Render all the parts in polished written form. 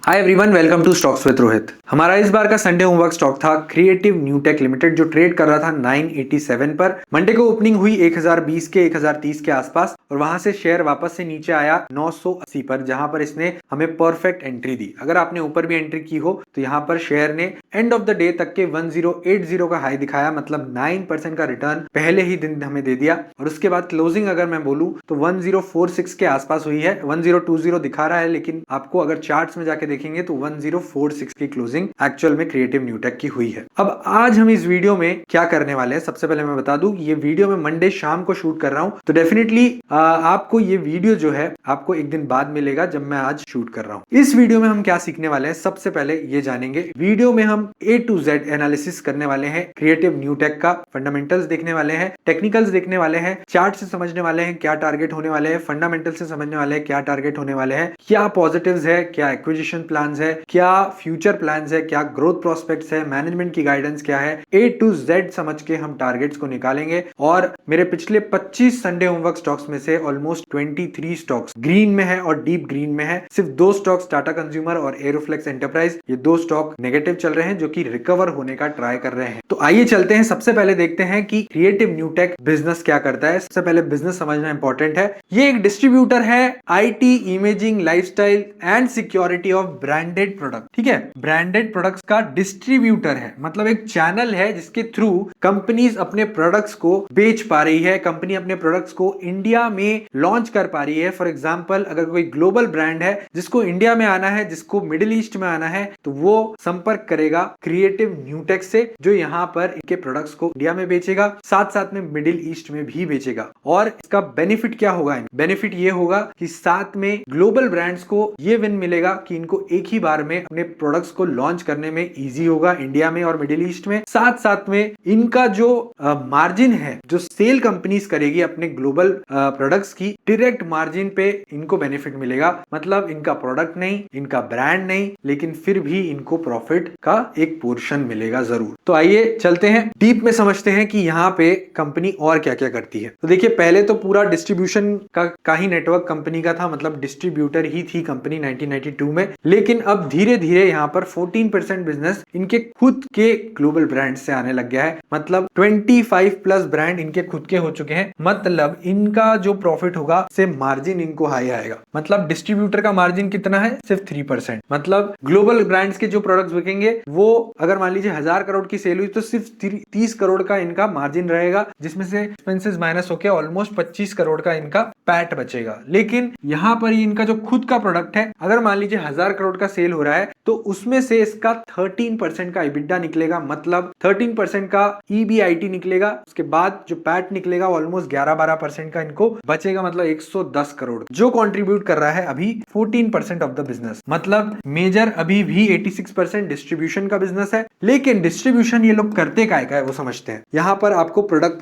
Hi everyone, welcome to stocks with Rohit. हमारा इस बार का संडे होमवर्क स्टॉक था क्रिएटिव न्यूटेक लिमिटेड, जो ट्रेड कर रहा था 987 पर। मंडे को ओपनिंग हुई 1020 के 1030 के आसपास और वहां से शेयर वापस से नीचे आया 980 पर, जहां पर इसने हमें परफेक्ट एंट्री दी। अगर आपने ऊपर भी एंट्री की हो तो यहाँ पर शेयर ने एंड ऑफ द डे तक के 1080 का हाई दिखाया, मतलब 9% का रिटर्न पहले ही दिन हमें दे दिया। और उसके बाद क्लोजिंग अगर मैं बोलूं तो 1046 के आसपास हुई है। 1020 दिखा रहा है, लेकिन आपको अगर चार्ट्स में जाके देखेंगे तो 1046 की क्लोजिंग एक्चुअल में क्रिएटिव न्यूटेक की हुई है। अब आज हम इस वीडियो में क्या करने वाले हैं, सबसे पहले मैं बता दूं ये वीडियो में मंडे शाम को शूट कर रहा हूं, तो डेफिनेटली आपको ये वीडियो जो है आपको एक दिन बाद मिलेगा जब मैं आज शूट कर रहा हूं। इस वीडियो में हम क्या सीखने वाले हैं, सबसे पहले ये जानेंगे। वीडियो में हम A to Z एनालिसिस करने वाले हैं क्रिएटिव न्यूटेक का। फंडामेंटल्स देखने वाले हैं, टेक्निकल्स देखने वाले हैं, चार्ट से समझने वाले हैं क्या टारगेट होने वाले हैं, फंडामेंटल से समझने वाले हैं क्या टारगेट होने वाले हैं, क्या पॉजिटिव्स है, क्या एक्विजिशन प्लान्स है, क्या फ्यूचर प्लान्स है, क्या ग्रोथ प्रोस्पेक्ट्स है, मैनेजमेंट की गाइडेंस क्या है। A to Z समझ के हम टारगेट्स को निकालेंगे। और मेरे पिछले 25 संडे होमवर्क स्टॉक्स में से ऑलमोस्ट 23 स्टॉक्स ग्रीन में है और डीप ग्रीन में है। सिर्फ 2 स्टॉक्स टाटा कंज्यूमर और एरोफ्लेक्स एंटरप्राइज, ये 2 स्टॉक नेगेटिव चल रहे हैं जो कि रिकवर होने का ट्राई कर रहे हैं। तो आइए चलते हैं, सबसे पहले देखते हैं कि क्रिएटिव न्यूटेक बिजनेस क्या करता है। सबसे पहले बिजनेस समझना इंपॉर्टेंट है। ये एक डिस्ट्रीब्यूटर है IT, imaging, lifestyle and security of branded product. ठीक है, ब्रांडेड प्रोडक्ट्स का डिस्ट्रीब्यूटर है, मतलब एक चैनल है जिसके थ्रू कंपनीज अपने प्रोडक्ट्स को बेच पा रही है, कंपनी अपने प्रोडक्ट्स को इंडिया में लॉन्च कर पा रही है। फॉर एग्जांपल, अगर कोई ग्लोबल ब्रांड है जिसको इंडिया में आना है, जिसको मिडिल ईस्ट में आना है, तो वो संपर्क करेगा क्रिएटिव न्यूटेक से, जो यहाँ पर इनके प्रोडक्ट्स को इंडिया में बेचेगा, साथ साथ में मिडिल ईस्ट में भी बेचेगा। और इसका बेनिफिट क्या होगा? बेनिफिट ये होगा कि साथ में ग्लोबल ब्रांड्स को ये विन मिलेगा कि इनको एक ही बार में अपने प्रोडक्ट्स को लॉन्च करने में इजी होगा इंडिया में और मिडिल ईस्ट में। साथ साथ में इनका जो मार्जिन है, जो सेल कंपनीज करेगी अपने ग्लोबल प्रोडक्ट्स की, डायरेक्ट मार्जिन पे इनको बेनिफिट मिलेगा। मतलब इनका प्रोडक्ट नहीं, इनका ब्रांड नहीं, लेकिन फिर भी इनको प्रॉफिट का एक पोर्शन मिलेगा जरूर। तो आइए चलते हैं, डीप में समझते हैं कि यहाँ पे कंपनी और क्या क्या करती है। तो देखिए, पहले तो पूरा डिस्ट्रीब्यूशन का ही नेटवर्क कंपनी का था, मतलब डिस्ट्रीब्यूटर ही थी कंपनी 1992 में। लेकिन अब धीरे धीरे यहाँ पर 14% बिजनेस इनके खुद के ग्लोबल ब्रांड से आने लग गया है। मतलब 25 प्लस ब्रांड इनके खुद के हो चुके हैं। मतलब इनका जो प्रॉफिट होगा से मार्जिन इनको हाई आएगा। मतलब डिस्ट्रीब्यूटर का मार्जिन कितना है? सिर्फ 3%। मतलब ग्लोबल ब्रांड्स के जो प्रोडक्ट्स बिकेंगे वो अगर मान लीजिए 1000 करोड़ की सेल हुई तो सिर्फ 30 करोड़ का इनका मार्जिन रहेगा, जिसमें से एक्सपेंसेस माइनस होकर ऑलमोस्ट 25 करोड़ का इनका पैट बचेगा। लेकिन यहाँ पर इनका जो खुद का प्रोडक्ट है, अगर मान लीजिए 1000 करोड़ का सेल हो रहा है तो उसमें से इसका 13% का EBITDA निकलेगा, मतलब 13% का EBIT निकलेगा। उसके बाद जो पैट निकलेगा ऑलमोस्ट 11-12% का इनको बचेगा, मतलब 110 करोड़, जो कंट्रीब्यूट कर रहा है अभी 14% ऑफ द बिजनेस। मतलब मेजर अभी भी 86% डिस्ट्रीब्यूशन का बिजनेस है। लेकिन डिस्ट्रीब्यूशन ये लोग करते काय का है वो समझते हैं। यहाँ पर आपको प्रोडक्ट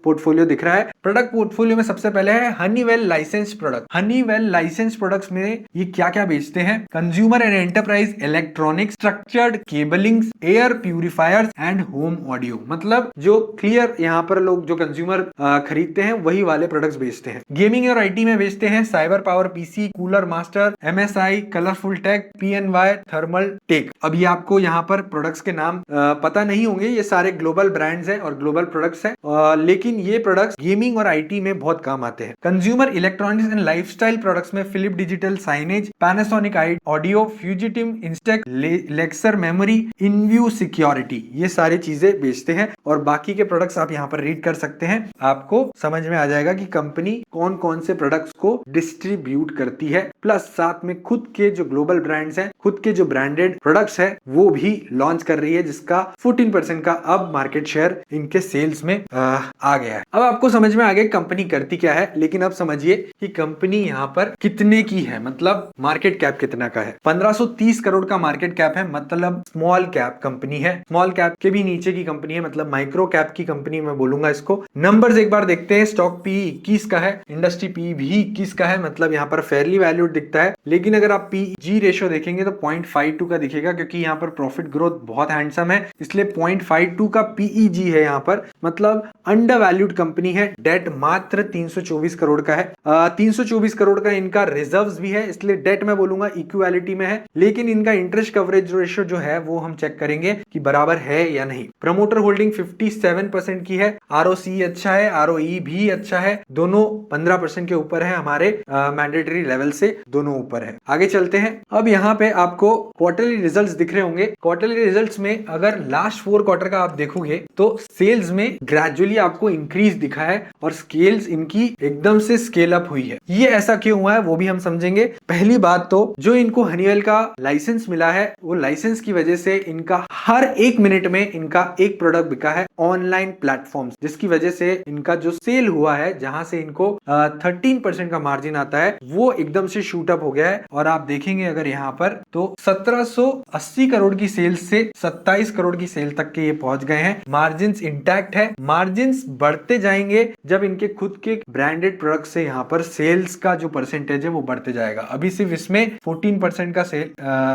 पोर्टफोलियो दिख रहा है। प्रोडक्ट पोर्टफोलियो में सबसे पहले है Honeywell license product. Honeywell license products में ये क्या क्या बेचते हैं? Consumer and enterprise electronics, structured cablings, air purifiers and home audio. मतलब जो क्लियर यहाँ पर लोग जो कंज्यूमर खरीदते हैं वही वाले प्रोडक्ट्स बेचते हैं। गेमिंग और आईटी में बेचते हैं Cyber Power PC, Cooler Master, MSI, Colorful Tech, PNY, Thermaltake. अभी आपको यहाँ पर प्रोडक्ट्स के नाम पता नहीं होंगे, ये सारे ग्लोबल ब्रांड्स हैं और ग्लोबल प्रोडक्ट्स हैं, लेकिन ये प्रोडक्ट्स गेमिंग और आईटी में बहुत काम आते हैं। Consumer electronics and lifestyle products में Philip digital signage, Panasonic audio, fugitive, Instek, Lexar memory, InVue security, ये सारी चीजें बेचते हैं। और बाकी के प्रोडक्ट्स आप यहाँ पर रीड कर सकते हैं, आपको समझ में आ जाएगा कि कंपनी कौन कौन से प्रोडक्ट्स को डिस्ट्रीब्यूट करती है। प्लस साथ में खुद के जो ग्लोबल ब्रांड्स हैं, खुद के जो ब्रांडेड प्रोडक्ट्स हैं वो भी लॉन्च कर रही है, जिसका 14% का अब मार्केट शेयर इनके सेल्स में आ गया है। अब आपको समझ में आ गया कंपनी करती क्या है। लेकिन अब समझिए कि कंपनी यहाँ पर कितने की है, मतलब मार्केट कैप कितना का है। 1530 करोड़ का मार्केट कैप है, मतलब स्मॉल कैप कंपनी है। स्मॉल कैप के भी नीचे की कंपनी है, मतलब माइक्रो कैप की कंपनी मैं बोलूंगा इसको। नंबर्स एक बार देखते हैं। स्टॉक पी 21 का है, इंडस्ट्री पी भी 21 का है, मतलब यहाँ पर फेयरली वैल्यूड दिखता है। लेकिन अगर आप PG रेशियो देखेंगे तो 0.52 का दिखेगा, क्योंकि यहाँ पर प्रॉफिट प्रॉफिट ग्रोथ बहुत हैंडसम है, इसलिए 0.52 का PEG है यहाँ पर, मतलब अंडर वैल्यूड कंपनी है। डेट मात्र 324 करोड़ का है। 324 करोड़ का इनका रिजर्व्स भी है, इसलिए डेट मैं बोलूंगा इक्वालिटी में है, लेकिन इनका इंटरेस्ट कवरेज रेशियो जो है वो हम चेक करेंगे कि बराबर है या नहीं। प्रमोटर होल्डिंग 57% की है। ROCE अच्छा है, ROE भी अच्छा है, दोनों 15% के ऊपर है, हमारे मैंडेटरी लेवल से दोनों ऊपर है। आगे चलते हैं। अब यहाँ पे आपको क्वार्टरली रिजल्ट्स दिख रहे होंगे। क्वार्टरली रिजल्ट्स में अगर लास्ट 4 क्वार्टर का आप देखोगे तो सेल्स में ग्रेजुअली आपको इंक्रीज दिखा है और स्केल्स इनकी एकदम से स्केल अप हुई है। ये ऐसा क्यों हुआ है वो भी हम समझेंगे। पहली बात तो जो इनको हनीवेल का लाइसेंस मिला है, वो लाइसेंस की वजह से इनका हर 1 मिनट में इनका एक प्रोडक्ट बिका है ऑनलाइन प्लेटफॉर्म, जिसकी वजह से इनका जो सेल हुआ है, जहां से इनको 13% का मार्जिन आता है, वो एकदम से शूट अप हो गया है। और आप देखेंगे अगर यहाँ पर तो 1780 करोड़ की सेल्स से 27 करोड़ की सेल तक के ये पहुंच गए हैं। मार्जिन इंटैक्ट है, मार्जिन बढ़ते जाएंगे जब इनके खुद के ब्रांडेड प्रोडक्ट से यहाँ पर सेल्स का जो परसेंटेज है वो बढ़ते जाएगा। अभी सिर्फ इसमें 14% का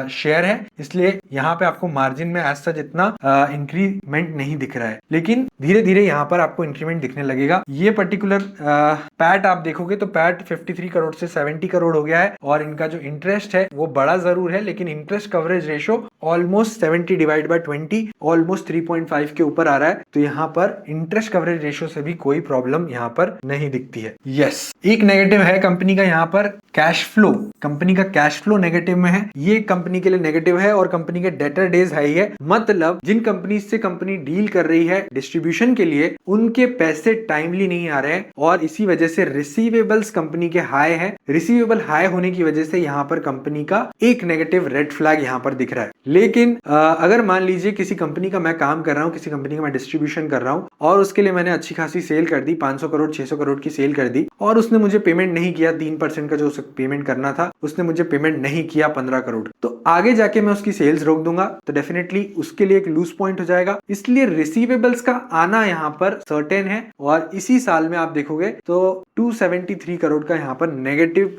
शेयर है, इसलिए यहाँ पे आपको मार्जिन में एज सच इतना इंक्रीमेंट नहीं दिख रहा है, लेकिन धीरे धीरे यहाँ पर आपको इंक्रीमेंट दिखने लगेगा। ये पर्टिकुलर पैट आप देखोगे तो पैट 53 करोड़ से 70 करोड़ हो गया है, और इनका जो इंटरेस्ट है वो बड़ा जरूर है, लेकिन interest coverage ratio almost 70 divide by 20 almost 3.5 के ऊपर आ रहा है। तो यहाँ पर इंटरेस्ट कवरेज रेशो से भी कोई प्रॉब्लम यहाँ पर नहीं दिखती है। यस, एक नेगेटिव है कंपनी का यहाँ पर कैश फ्लो। कंपनी का कैश फ्लो नेगेटिव में है, ये कंपनी के लिए नेगेटिव है, और कंपनी के डेटर डेज हाई है। मतलब जिन कंपनी से कंपनी डील कर रही है डिस्ट्रीब्यूशन के लिए, उनके पैसे टाइमली नहीं आ रहे हैं, और इसी वजह से रिसीवेबल्स कंपनी के हाई है। रिसीवेबल हाई होने की वजह से यहाँ पर कंपनी का एक नेगेटिव रेड फ्लैग यहाँ पर दिख रहा है। लेकिन अगर मान लीजिए किसी कंपनी का मैं काम कर रहा हूँ, किसी कंपनी का मैं डिस्ट्रीब्यूशन कर रहा हूँ, और उसके लिए मैंने अच्छी खासी सेल कर दी, 500 करोड़ 600 करोड़ की सेल कर दी, और उसने मुझे पेमेंट नहीं किया, 3% का जो उसे पेमेंट करना था उसने मुझे पेमेंट नहीं किया 15 करोड़, तो आगे जाके मैं उसकी सेल्स रोक दूंगा, तो डेफिनेटली उसके लिए एक लूज पॉइंट हो जाएगा। इसलिए रिसीवेबल्स का आना यहाँ पर सर्टेन है, और इसी साल में आप देखोगे तो 273 करोड़ का यहाँ पर नेगेटिव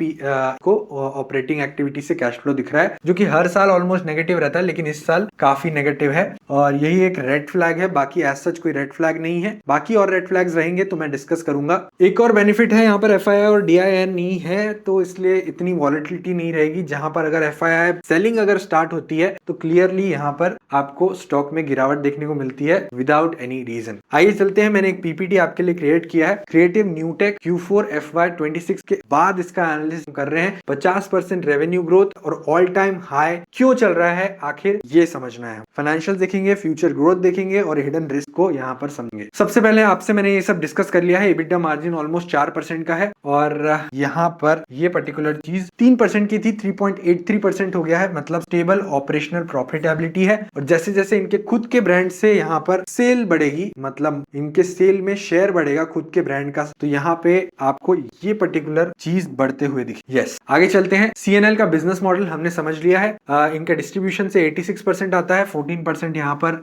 को ऑपरेटिंग एक्टिविटी से कैश फ्लो दिख रहा है, जो कि हर साल ऑलमोस्ट नेगेटिव रहता है, लेकिन इस साल काफी नेगेटिव है, और यही एक रेड फ्लैग है। बाकी एज सच कोई रेड फ्लैग नहीं है, बाकी और रेड फ्लैग्स रहेंगे तो मैं डिस्कस करूंगा। एक और बेनिफिट है यहाँ पर FII और DII नहीं है, तो इसलिए इतनी वॉलेटिलिटी नहीं रहेगी। जहां पर अगर FII सेलिंग अगर स्टार्ट होती है तो क्लियरली यहाँ पर आपको स्टॉक में गिरावट देखने को मिलती है विदाउट एनी रीजन। आइए चलते हैं, मैंने एक PPT आपके लिए क्रिएट किया है। क्रिएटिव न्यूटेक Q4 FY26 के बाद इसका एनालिसिस कर रहे हैं। 50% रेवेन्यू ग्रोथ और ऑल टाइम हाई क्यों चल रहा है, आखिर ये समझना है। फाइनेंशियल देखेंगे, फ्यूचर ग्रोथ देखेंगे, और हिडन रिस्क को यहाँ पर समझेंगे। सबसे पहले आपसे मैंने ये सब डिस्कस कर लिया है। EBITDA मार्जिन ऑलमोस्ट 4% का है, और यहाँ पर ये पर्टिकुलर चीज 3% की थी, 3.83% हो गया है, मतलब स्टेबल ऑपरेशनल प्रॉफिटेबिलिटी है। और जैसे जैसे इनके खुद के ब्रांड से यहाँ पर सेल बढ़ेगी, मतलब इनके सेल में शेयर बढ़ेगा खुद के ब्रांड का, तो यहाँ पे आपको ये पर्टिकुलर चीज बढ़ते हुए दिखी। यस, आगे चलते हैं। CNL का बिजनेस मॉडल हमने समझ लिया है। इनका डिस्ट्रीब्यूशन से 86% आता है, 14% यहाँ पर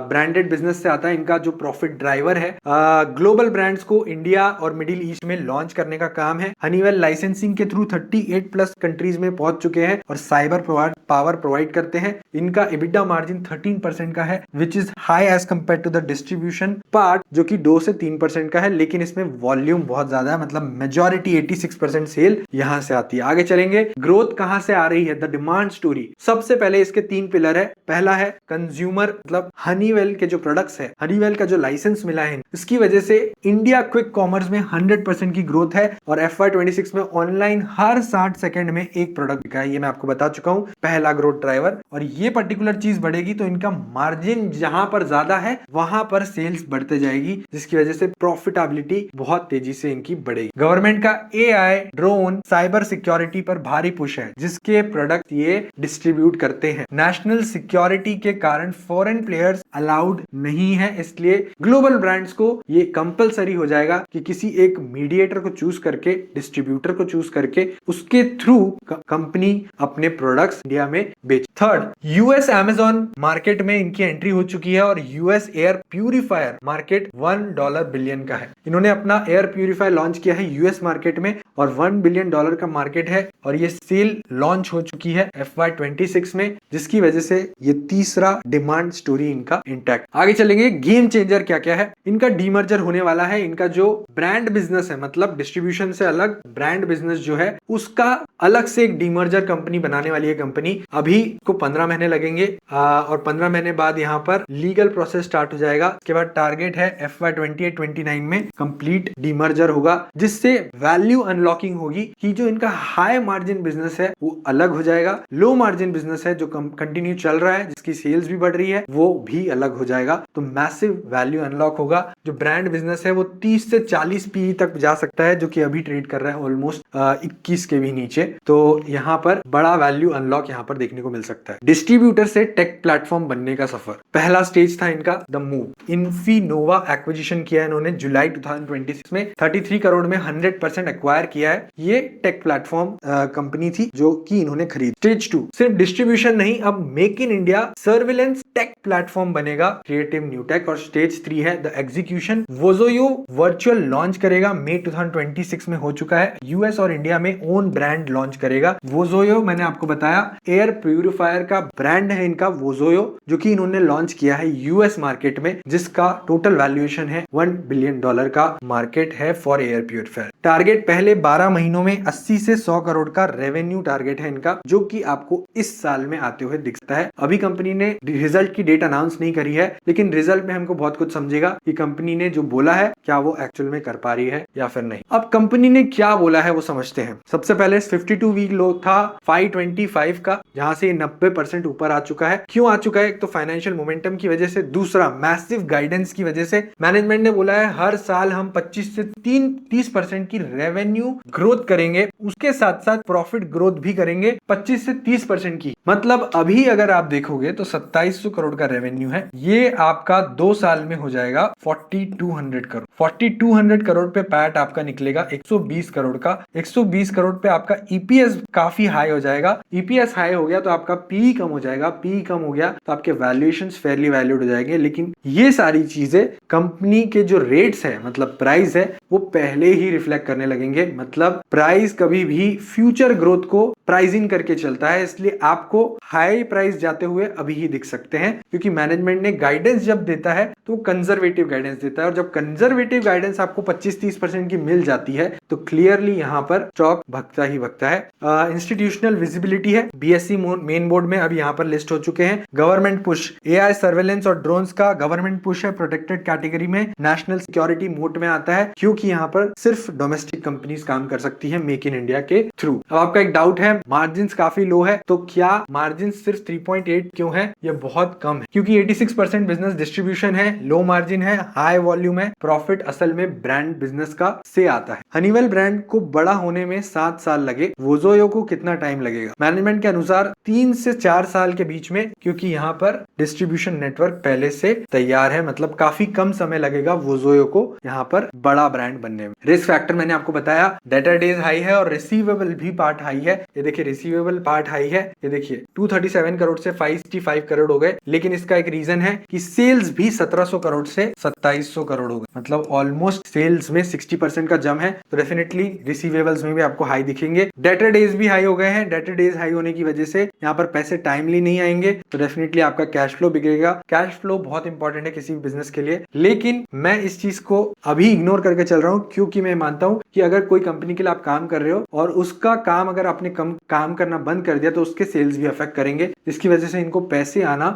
ब्रांडेड बिजनेस से आता है। इनका जो प्रॉफिट ड्राइवर है, ग्लोबल ब्रांड्स को इंडिया और मिडिल ईस्ट में लॉन्च करने का काम है। हनीवेल लाइसेंसिंग के थ्रू 38+ कंट्रीज में पहुंच चुके हैं और साइबर पावर प्रोवाइड करते हैं। इनका EBITDA मार्जिन 13% का है, which is high as compare to the distribution part, जो कि 2 से 3% का है, लेकिन इसमें वॉल्यूम बहुत ज्यादा है, मतलब मेजॉरिटी 86% सेल यहां से आती है। आगे चलेंगे, ग्रोथ कहां से आ रही है, द डिमांड स्टोरी। सबसे पहले इसके 3 पिलर है। पहला है कंज्यूमर, मतलब हनीवेल के जो प्रोडक्ट्स है, हनीवेल का जो लाइसेंस मिला है, इसकी वजह से इंडिया क्विक कॉमर्स में 100% की ग्रोथ है, और FY26 में ऑनलाइन हर 60 सेकंड में एक प्रोडक्ट बिका है। ये मैं आपको बता चुका हूं, पहला ग्रोथ ड्राइवर। और ये पर्टिकुलर चीज बढ़ेगी तो इनका मार्जिन जहां पर ज्यादा है वहां पर सेल्स बढ़ते जाएगी, जिसकी वजह से प्रॉफिटेबिलिटी बहुत तेजी से इनकी बढ़ेगी। गवर्नमेंट का AI, ड्रोन, साइबर सिक्योरिटी पर भारी पुश है, जिसके प्रोडक्ट ये डिस्ट्रीब्यूट करते हैं। नेशनल सिक्योरिटी के कारण फॉरेन प्लेयर्स अलाउड नहीं है, इसलिए ग्लोबल ब्रांड्स को ये कंपलसरी हो जाएगा कि किसी एक मीडिएटर को चूज करके, डिस्ट्रीब्यूटर को चूज करके, उसके थ्रू कंपनी अपने प्रोडक्ट्स इंडिया में बेच। थर्ड, यूएस अमेजॉन मार्केट में इनकी एंट्री हो चुकी है और US air purifier market $1 billion का है। इन्होंने अपना एयर प्यूरिफायर लॉन्च किया है यूएस मार्केट में और $1 बिलियन का मार्केट है और ये सेल लॉन्च हो चुकी है FY26 में, जिसकी वजह से ये तीसरा डिमांड स्टोरी इनका इंटैक्ट। आगे चलेंगे, गेम चेंजर क्या क्या है। इनका डीमर्जर होने वाला है। इनका जो ब्रांड बिजनेस है, मतलब डिस्ट्रीब्यूशन से अलग ब्रांड बिजनेस जो है, उसका अलग से एक डीमर्जर कंपनी बनाने वाली है कंपनी। अभी को 15 महीने लगेंगे और 15 महीने बाद यहाँ पर लीगल प्रोसेस स्टार्ट हो जाएगा। उसके बाद टारगेट है FY28-29 में कंप्लीट डीमर्जर होगा, जिससे वैल्यू अनलॉकिंग होगी कि जो इनका हाई मार्जिन बिजनेस है वो अलग हो जाएगा, लो मार्जिन बिजनेस है जो कंटिन्यू चल रहा है, जिसकी सेल्स भी बढ़ रही है, वो भी अलग हो जाएगा। तो मैसिव वैल्यू अनलॉक होगा। जो ब्रांड बिजनेस है वो 30 से 40 PE तक जा सकता है, जो कि अभी ट्रेड कर रहा है ऑलमोस्ट 21 के भी नीचे। तो यहाँ पर बड़ा वैल्यू अनलॉक यहाँ पर देखने को मिल सकता है। डिस्ट्रीब्यूटर से टेक प्लेटफॉर्म बनने का सफर, पहला स्टेज था इनका द मूव। इन्फिनोवा एक्विजिशन किया है इन्होंने जुलाई 2026 में, 33 करोड़ में 100% एक्वायर किया है। ये टेक प्लेटफॉर्म कंपनी थी जो कि इन्होंने खरीदी। स्टेज 2 सिर्फ डिस्ट्रीब्यूशन नहीं, अब make in India surveillance take platform बनेगा क्रिएटिव न्यूटेक। और स्टेज 3 है द एग्जीक्यूशन। वोजोयो वर्चुअल लॉन्च करेगा, मई 2026 में हो चुका है। यूएस और इंडिया में ओन ब्रांड लॉन्च करेगा। वोजोयो मैंने आपको बताया एयर प्यूरिफायर का ब्रांड है इनका वोजोयो, जो कि इन्होंने लॉन्च किया है यूएस मार्केट में, जिसका टोटल वैल्यूएशन है $1 बिलियन का मार्केट है फॉर एयर प्यूरिफायर। टारगेट पहले 12 महीनों में 80 से 100 करोड़ का रेवेन्यू टारगेट है इनका, जो कि आपको इस साल में आते हुए दिखता है। अभी कंपनी ने रिजल्ट की डेट अनाउंस नहीं करी है, लेकिन रिजल्ट में हमको बहुत कुछ समझेगा कि कंपनी ने जो बोला है क्या वो एक्चुअल में कर पा रही है या फिर नहीं। अब कंपनी ने क्या बोला है वो समझते हैं। सबसे पहले 52 वीक लो था 525 का, जहां से 90% ऊपर आ चुका है। क्यों आ चुका है? एक तो फाइनेंशियल मोमेंटम की वजह से, दूसरा मैसिव गाइडेंस की वजह से। मैनेजमेंट ने बोला है हर साल हम 25 से 30% की रेवेन्यू ग्रोथ करेंगे, उसके साथ साथ प्रॉफिट ग्रोथ भी करेंगे 25 से 30% की। मतलब अभी अगर आप देखोगे तो 2700 करोड़ का रेवेन्यू है, ये आपका 2 साल में हो जाएगा 4200 करोड़। 4200 करोड़ पे पैट आपका निकलेगा 120 करोड़ का। 120 करोड़ पे आपका ईपीएस काफी हाई हो जाएगा। ईपीएस हाई हो गया तो आपका पीई कम हो जाएगा, पीई कम हो गया तो आपके वैल्यूएशंस फेयरली वैल्यूड हो जाएंगे। लेकिन ये सारी चीजें कंपनी के जो रेट्स है, मतलब प्राइस है, वो पहले ही रिफ्लेक्ट करने लगेंगे। मतलब प्राइस कभी भी फ्यूचर ग्रोथ को प्राइस इन करके चलता है, इसलिए आपको हाई प्राइस जाते हुए अभी ही दिख सकते हैं, क्योंकि मैनेजमेंट ने गाइडेंस जब देता है तो कंजर्वेटिव गाइडेंस देता है, और जब कंजर्वेटिव गाइडेंस आपको 25-30% की मिल जाती है तो क्लियरली यहाँ पर स्टॉक भगता ही भगता है। इंस्टीट्यूशनल विजिबिलिटी है, बीएसई मेन बोर्ड में अभी यहाँ पर लिस्ट हो चुके हैं। गवर्नमेंट पुश, एआई सर्वेलेंस और ड्रोन्स का गवर्नमेंट पुश है, प्रोटेक्टेड कैटेगरी में, नेशनल सिक्योरिटी मोड में आता है, क्योंकि यहाँ पर सिर्फ डोमेस्टिक कंपनीज काम कर सकती है मेक इन इंडिया के थ्रू। अब आपका एक डाउट है, मार्जिन काफी लो है, तो क्या मार्जिन सिर्फ 3.8 क्यों है? ये बहुत कम है, क्योंकि 86% बिजनेस डिस्ट्रीब्यूशन है, लो मार्जिन है, हाई वॉल्यूम है, प्रॉफिट असल में ब्रांड बिजनेस का से आता है। हनीवेल ब्रांड को बड़ा होने में 7 साल लगे, वोजोयो को कितना टाइम लगेगा? मैनेजमेंट के अनुसार 3 से 4 साल के बीच में, क्योंकि यहाँ पर डिस्ट्रीब्यूशन नेटवर्क पहले से तैयार है। मतलब काफी कम समय लगेगा वोजोयो को यहाँ पर बड़ा ब्रांड बनने में। रिस्क फैक्टर मैंने आपको बताया, डेटर डेज हाई है और रिसीवेबल भी पार्ट हाई है। ये देखिए रिसीवेबल पार्ट हाई है, ये देखिए 237 करोड़ से 565 करोड़ हो गए। लेकिन इसका एक रीजन है कि सेल्स भी 1700 करोड़ से 2700 करोड़ हो गए, मतलब ऑलमोस्ट सेल्स में 60% का जम है। तो डेफिनेटली रिसीवेबल्स में भी आपको हाई दिखेंगे। डेटर डेज भी हाई हो गए हैं। डेटर डेज हाई होने की वजह से यहाँ पर पैसे टाइमली नहीं आएंगे, तो डेफिनेटली आपका कैश फ्लो बिगड़ेगा। कैश फ्लो बहुत इंपॉर्टेंट है किसी भी बिजनेस के लिए, लेकिन मैं इस चीज को अभी इग्नोर करके चल रहा हूँ, क्योंकि मैं मानता हूँ कि अगर कोई कंपनी के लिए आप काम कर रहे हो और उसका काम अगर आपने काम करना बंद कर दिया तो उसके सेल्स भी अफेक्ट करेंगे, जिसकी वजह से इनको पैसे आना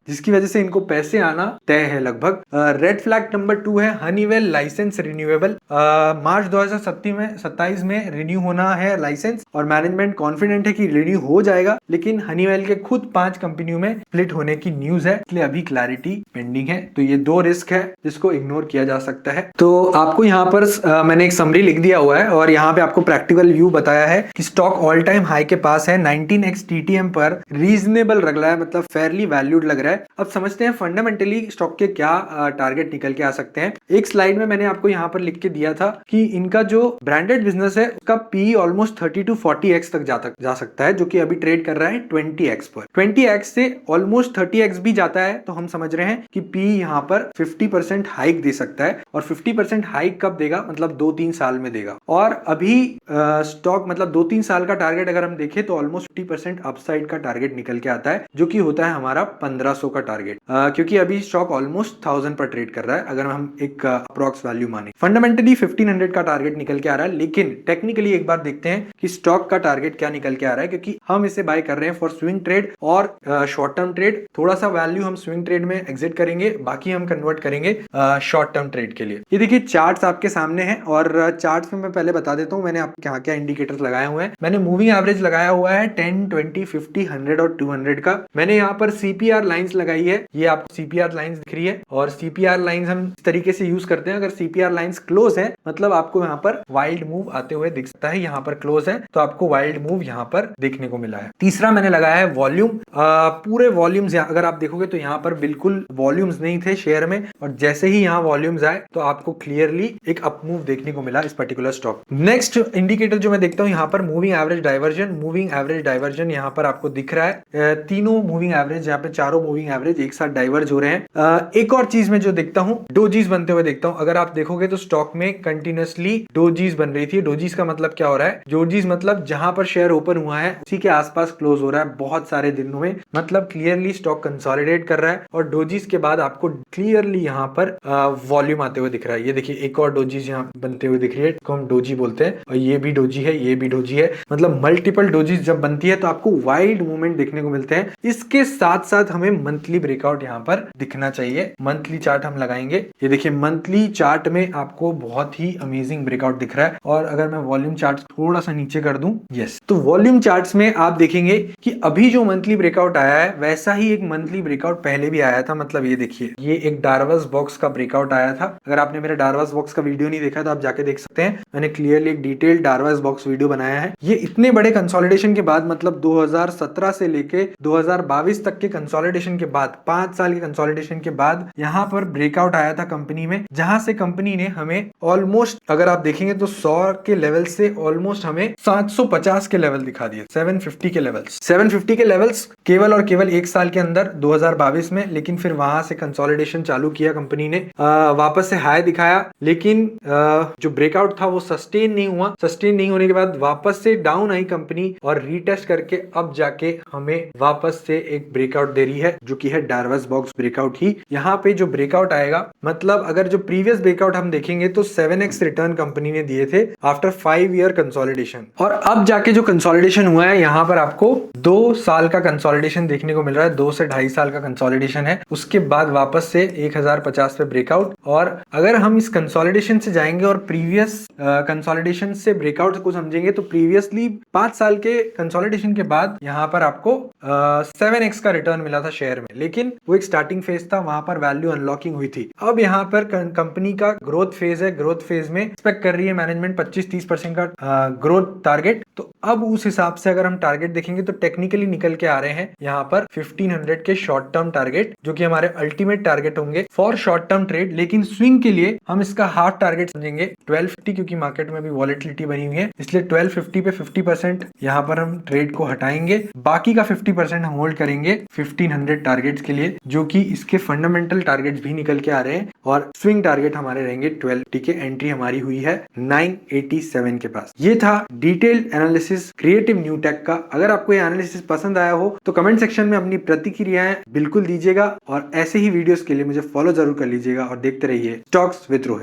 जिसकी वजह से इनको पैसे आना तय है लगभग। रेड फ्लैग नंबर 2 है हनीवेल लाइसेंस रिन्यूएबल। मार्च 2027 में रिन्यू होना है लाइसेंस, और मैनेजमेंट कॉन्फिडेंट है कि रिन्यू हो जाएगा। लेकिन हनीवेल के खुद 5 कंपनियों में स्प्लिट होने की न्यूज है, इसलिए अभी क्लैरिटी पेंडिंग है। तो ये 2 रिस्क है जिसको इग्नोर किया जा सकता है। सकता है। तो आपको यहाँ पर मैंने एक समरी लिख दिया हुआ है और यहाँ पे आपको प्रैक्टिकल व्यू बताया है कि स्टॉक ऑल टाइम हाई के पास है, 19x TTM पर रीजनेबल लग रहा है, मतलब फेयरली वैल्यूड लग रहा है। अब समझते हैं फंडामेंटली स्टॉक के क्या टारगेट निकल के आ सकते हैं। एक स्लाइड में मैंने आपको यहाँ पर लिख के दिया था कि इनका जो ब्रांडेड बिजनेस है उसका पी ऑलमोस्ट 30 to 40x तक जा सकता है, जो कि अभी ट्रेड कर रहा है 20x पर। 20x से ऑलमोस्ट 30x भी जाता है तो हम समझ रहे हैं कि पी यहाँ पर 50% हाइक दे सकता है। और 50% हाइक कब देगा, मतलब 2-3 साल में देगा। और अभी स्टॉक मतलब 2-3 साल का टारगेट अगर हम देखें तो ऑलमोस्ट 50% अपसाइड का टारगेट निकल के आता है, जो कि होता है हमारा 1500 का टारगेट, क्योंकि अभी स्टॉक ऑलमोस्ट 1000 पर ट्रेड कर रहा है अगर हम एक अप्रॉक्स वैल्यू माने। फंडामेंटली 1500 का टारगेट निकल के आ रहा है, लेकिन टेक्निकली एक बार देखते हैं कि स्टॉक का टारगेट क्या निकल के आ रहा है, क्योंकि हम इसे बाय कर रहे हैं फॉर स्विंग ट्रेड और शॉर्ट टर्म ट्रेड। थोड़ा सा वैल्यू हम स्विंग ट्रेड में एग्जिट करेंगे, बाकी हम कन्वर्ट करेंगे शॉर्ट टर्म ट्रेड के लिए। ये देखिए चार्ट्स आपके सामने हैं और चार्ट्स में मैं पहले बता देता हूं मैंने आपको क्या क्या इंडिकेटर्स लगाए हुए हैं। मैंने मूविंग एवरेज लगाया हुआ है 10, 20, 50, 100 और 200 का। मैंने यहाँ पर सीपीआर लाइंस लगाई है, ये आपको सीपीआर लाइंस दिख रही है और सीपीआर लाइंस हम इस तरीके से यूज करते हैं। अगर सीपीआर लाइंस क्लोज है मतलब आपको यहाँ पर वाइल्ड मूव आते हुए दिख सकता है, यहाँ पर क्लोज है तो आपको वाइल्ड मूव यहाँ पर देखने को मिला है। तीसरा मैंने लगाया है वॉल्यूम। पूरे वॉल्यूम्स अगर आप देखोगे तो यहाँ पर बिल्कुल वॉल्यूम्स नहीं थे शेयर में, और जैसे ही यहाँ वॉल्यूम्स आए तो आपको क्लियरली एक अप मूव देखने को मिला इस पर्टिकुलर स्टॉक। नेक्स्ट इंडिकेटर जो मैं देखता हूँ यहाँ पर moving average diversion. Moving average diversion यहाँ पर आपको दिख रहा है, तीनों मूविंग एवरेज, यहाँ पे चारों मूविंग एवरेज एक साथ डाइवर्ज हो रहे हैं। एक और चीज में जो देखता हूँ डोजीज बनते हुए देखता हूँ। अगर आप देखोगे तो स्टॉक में कंटिन्यूअसली डोजीज बन रही थी। डोजीज का मतलब क्या हो रहा है, डोजीज मतलब जहां पर शेयर ओपन हुआ है उसी के आसपास क्लोज हो रहा है बहुत सारे दिनों में, मतलब क्लियरली स्टॉक कंसोलिडेट कर रहा है। और डोजीज के बाद आपको क्लियरली यहाँ पर वॉल्यूम आते हुए दिख रहा है। ये देखिए एक और डोजीज यहाँ बनते हुए दिख रही है, इसको हम डोजी बोलते हैं, और ये भी डोजी है, ये भी डोजी है। मतलब मल्टीपल डोजीज जब बनती है तो आपको वाइड मूवमेंट देखने को मिलते हैं। इसके साथ साथ हमें मंथली ब्रेकआउट यहाँ पर दिखना चाहिए। मंथली चार्ट हम लगाएंगे, ये देखिए मंथली चार्ट में आपको बहुत ही अमेजिंग ब्रेकआउट दिख रहा है। और अगर मैं वॉल्यूम चार्ट थोड़ा सा नीचे कर दूं, यस, तो वॉल्यूम चार्ट्स में आप देखेंगे कि अभी जो मंथली ब्रेकआउट आया है वैसा ही एक मंथली ब्रेकआउट पहले भी आया था। मतलब ये देखिए ये एक डार्वस बॉक्स का ब्रेकआउट आया था। अगर आपने मेरे डार्वस बॉक्स का वीडियो नहीं देखा तो आप जाके देख सकते हैं, मैंने क्लियरली एक डिटेल्ड डार्वस बॉक्स वीडियो बनाया है। ये इतने बड़े कंसोलिडेशन के बाद, मतलब 2017 से लेके 2022 तक के कंसोलिडेशन के बाद, 5 साल के कंसोलिडेशन के बाद यहाँ पर ब्रेकआउट आया था कंपनी में, जहां से कंपनी ने हमें ऑलमोस्ट, अगर आप देखेंगे तो 100 के लेवल से ऑलमोस्ट हमें 750 के लेवल दिखा दिए, 750 के लेवल्स, 750 के लेवल्स केवल और केवल एक साल के अंदर 2022 में। लेकिन फिर वहां से कंसोलिडेशन चालू किया कंपनी ने, वापस से हाई दिखाया, लेकिन जो ब्रेकआउट था वो सस्टेन नहीं हुआ। सस्टेन नहीं होने के बाद वापस से डाउन आई कंपनी और रीटेस्ट करके अब जाके हमें वापस से एक ब्रेकआउट दे रही है, जो कि है डार्वस बॉक्स ब्रेकआउट ही। यहाँ पे जो ब्रेकआउट आएगा, मतलब अगर जो प्रीवियस ब्रेकआउट हम देखेंगे तो 7x रिटर्न कंपनी ने दिए थे आफ्टर 5 ईयर कंसोलिडेशन, और अब जाके जो कंसोलिडेशन हुआ है यहाँ पर आपको 2 साल का कंसोलिडेशन देखने को मिल रहा है, 2 से 2.5 साल का कंसोलिडेशन है। उसके बाद वापस से 1050 पे ब्रेकआउट। और अगर हम इस कंसोलिडेशन से जाएंगे और प्रीवियस कंसोलिडेशन से ब्रेकआउट को समझेंगे तो प्रीवियसली 5 साल के कंसोलिडेशन के बाद यहाँ पर आपको 7x का रिटर्न मिला था शेयर में, लेकिन वो एक स्टार्टिंग फेज था, वहां पर वैल्यू अनलॉकिंग हुई थी। अब यहाँ पर कंपनी का ग्रोथ फेज है, ग्रोथ फेज में एक्सपेक्ट कर रही है मैनेजमेंट 25-30% का ग्रोथ टारगेट। तो अब उस हिसाब से अगर हम टारगेट देखेंगे तो टेक्निकली निकल के आ रहे हैं यहाँ पर 1500 के शॉर्ट टर्म टारगेट, जो कि हमारे अल्टीमेट टारगेट होंगे फॉर शॉर्ट टर्म ट्रेड। लेकिन स्विंग के लिए हम इसका हाफ टारगेट समझेंगे 1250, क्योंकि मार्केट में भी वॉलेटिलिटी बनी हुई है, इसलिए 1250 पे 50% यहाँ पर हम ट्रेड को हटाएंगे, बाकी का 50% हम होल्ड करेंगे 1500 टारगेट्स के लिए, जो कि इसके फंडामेंटल टारगेट्स भी निकल के आ रहे हैं। और स्विंग टारगेट हमारे रहेंगे 1250 के। एंट्री हमारी हुई है 987 के पास। ये था detailed analysis creative new take का। अगर आपको ये एनालिसिस पसंद आया हो तो कमेंट सेक्शन में अपनी प्रतिक्रियाएं बिल्कुल दीजिएगा, और ऐसे ही वीडियोस के लिए मुझे फॉलो जरूर कर लीजिएगा और देखते रहिए स्टॉक्स विद रोहित।